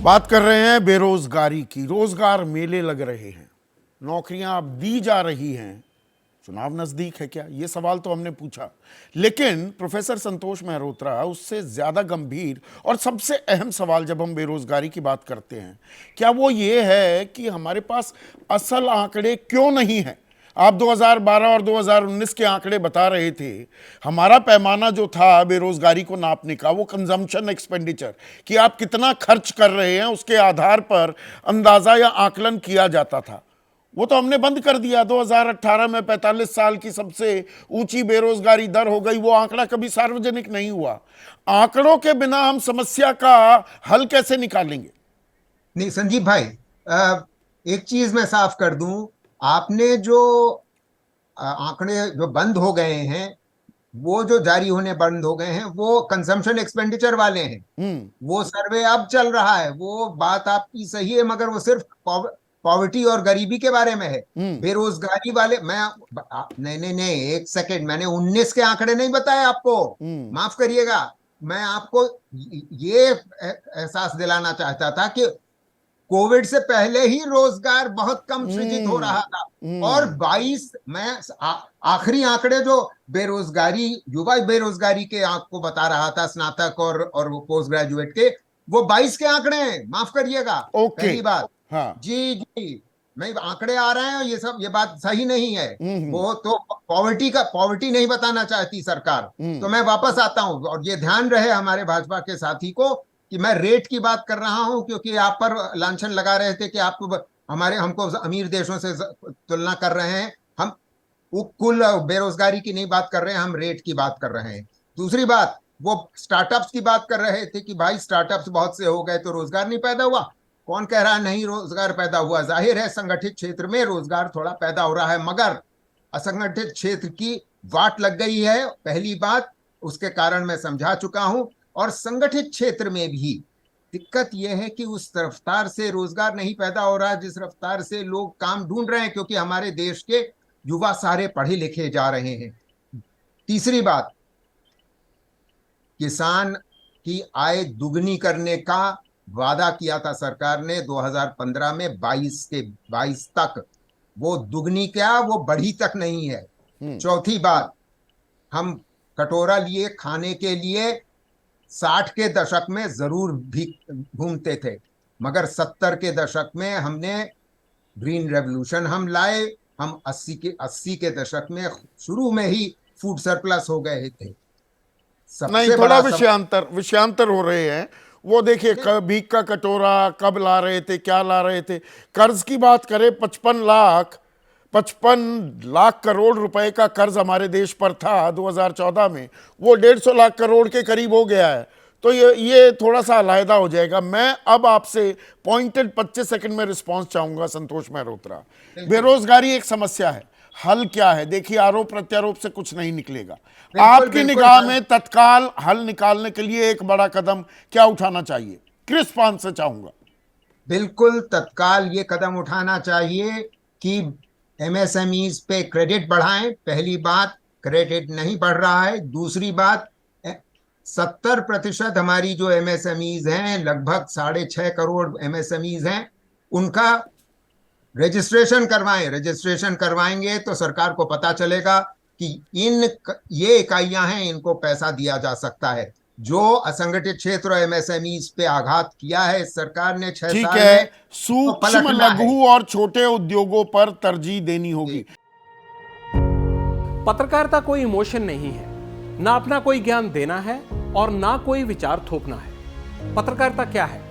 बात कर रहे हैं बेरोजगारी की। रोजगार मेले लग रहे हैं, नौकरियां अब दी जा रही हैं, चुनाव नजदीक है क्या, ये सवाल तो हमने पूछा। लेकिन प्रोफेसर संतोष मेहरोत्रा, उससे ज्यादा गंभीर और सबसे अहम सवाल जब हम बेरोजगारी की बात करते हैं, क्या वो ये है कि हमारे पास असल आंकड़े क्यों नहीं है। आप 2012 और 2019 के आंकड़े बता रहे थे। हमारा पैमाना जो था बेरोजगारी को नापने का, वो कंजम्पशन एक्सपेंडिचर, कि आप कितना खर्च कर रहे हैं उसके आधार पर अंदाजा या आकलन किया जाता था। वो तो हमने बंद कर दिया। 2018 में 45 साल की सबसे ऊंची बेरोजगारी दर हो गई। वो आंकड़ा कभी सार्वजनिक नहीं हुआ। आंकड़ों के बिना हम समस्या का हल कैसे निकालेंगे? नहीं संजीव भाई, एक चीज मैं साफ कर दूं। आपने जो आंकड़े जो बंद हो गए हैं, वो जो जारी होने बंद हो गए हैं, वो कंजम्पशन एक्सपेंडिचर वाले हैं। हम्म। वो सर्वे अब चल रहा है। वो बात आपकी सही है, मगर वो सिर्फ पॉवर्टी और गरीबी के बारे में है। हम्म। बेरोजगारी वाले नहीं नहीं नहीं, एक सेकेंड, मैंने 19 के आंकड़े नहीं बताए आपको। हम्म। माफ करिएगा। मैं आपको ये एहसास दिलाना चाहता था कि कोविड से पहले ही रोजगार बहुत कम सृजित हो हम्म। रहा था। और हम्म। 22 मैं आखिरी आंकड़े जो बेरोजगारी, युवा बेरोजगारी के आंक को बता रहा था, स्नातक और पोस्ट ग्रेजुएट के, वो 22 के आंकड़े हैं। माफ करिएगा। ओके। पहली बात। हाँ। जी जी, मैं आंकड़े आ रहे हैं, ये बात सही नहीं है। हम्म। वो तो पॉवर्टी नहीं बताना चाहती सरकार। तो हम्म। मैं वापस आता हूं, और ये ध्यान रहे हमारे भाजपा के साथी को कि मैं रेट की बात कर रहा हूं, क्योंकि आप पर लांछन लगा रहे थे कि आप हमको अमीर देशों से तुलना कर रहे हैं। हम वो कुल बेरोजगारी की नहीं बात कर रहे हैं, हम रेट की बात कर रहे हैं। दूसरी बात, वो स्टार्टअप्स की बात कर रहे थे कि भाई स्टार्टअप्स बहुत से हो गए तो रोजगार नहीं पैदा हुआ। कौन कह रहा है नहीं रोजगार पैदा हुआ? जाहिर है संगठित क्षेत्र में रोजगार थोड़ा पैदा हो रहा है, मगर असंगठित क्षेत्र की वाट लग गई है, पहली बात। उसके कारण मैं समझा चुका हूं। और संगठित क्षेत्र में भी दिक्कत यह है कि उस रफ्तार से रोजगार नहीं पैदा हो रहा है जिस रफ्तार से लोग काम ढूंढ रहे हैं, क्योंकि हमारे देश के युवा सारे पढ़े लिखे जा रहे हैं। तीसरी बात, किसान की आय दुगनी करने का वादा किया था सरकार ने 2015 में, 22 तक। वो दुगनी क्या, वो बढ़ी तक नहीं है। हम्म। चौथी बात, हम कटोरा लिए खाने के लिए 60 के दशक में जरूर भी घूमते थे, मगर 70 के दशक में हमने ग्रीन रेवोल्यूशन हम लाए। हम 80 के दशक में शुरू में ही फूड सरप्लस हो गए थे। नहीं, सबसे थोड़ा बड़ा सब विषयांतर विषयांतर हो रहे हैं। वो देखिए, भीख का कटोरा कब ला रहे थे, क्या ला रहे थे। कर्ज की बात करें, 55 लाख करोड़ रुपए का कर्ज हमारे देश पर था 2014 में। वो 150 लाख करोड़ के करीब हो गया है। तो ये थोड़ा सा अलहदा हो जाएगा। मैं अब आपसे पॉइंटेड 25 सेकंड में रिस्पांस चाहूंगा। संतोष मेहरोत्रा, बिल्कुल बेरोजगारी एक समस्या है, हल क्या है? देखिए, आरोप प्रत्यारोप से कुछ नहीं निकलेगा। बिल्कुल आपकी बिल्कुल निगाह में तत्काल हल निकालने के लिए एक बड़ा कदम क्या उठाना चाहिए? क्रिस्प आंसर चाहूंगा। बिल्कुल तत्काल ये कदम उठाना चाहिए कि एमएसएमईज पे क्रेडिट बढ़ाएं। पहली बात, क्रेडिट नहीं बढ़ रहा है। दूसरी बात, 70% हमारी जो एमएसएमईज हैं, लगभग 6.5 करोड़ एमएसएमईज हैं, उनका रजिस्ट्रेशन करवाएं। रजिस्ट्रेशन करवाएंगे तो सरकार को पता चलेगा कि ये इकाइयां हैं, इनको पैसा दिया जा सकता है। जो असंगठित क्षेत्र और एमएसएमईज पे आघात किया है इस सरकार ने 6 ठीक साल है, में, तो सूक्ष्म पलटना है। लघु और छोटे उद्योगों पर तरजीह देनी होगी। पत्रकारिता कोई इमोशन नहीं है, ना अपना कोई ज्ञान देना है और ना कोई विचार थोपना है। पत्रकारिता क्या है?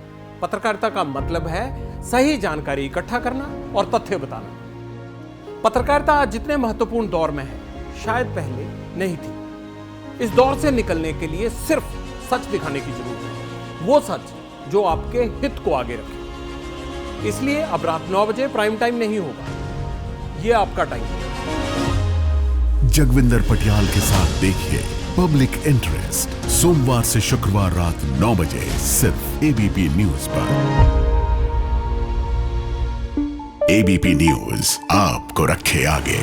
पत्रकारिता का मतलब है सही जानकारी इकट्ठा करना और तथ्य बताना। पत्रकारिता आज जितने महत्वपूर्ण दौर में है, शायद पहले नहीं थी। इस दौर से निकलने के लिए सिर्फ सच दिखाने की जरूरत है, वो सच जो आपके हित को आगे रखे। इसलिए अब रात 9 बजे प्राइम टाइम नहीं होगा, ये आपका टाइम है। जगविंदर पटियाल के साथ देखिए पब्लिक इंटरेस्ट, सोमवार से शुक्रवार रात 9 बजे सिर्फ एबीपी न्यूज पर। एबीपी न्यूज आपको रखे आगे।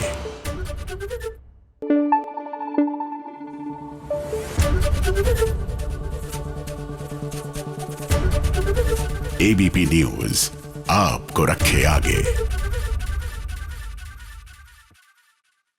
एबीपी न्यूज आपको रखे आगे।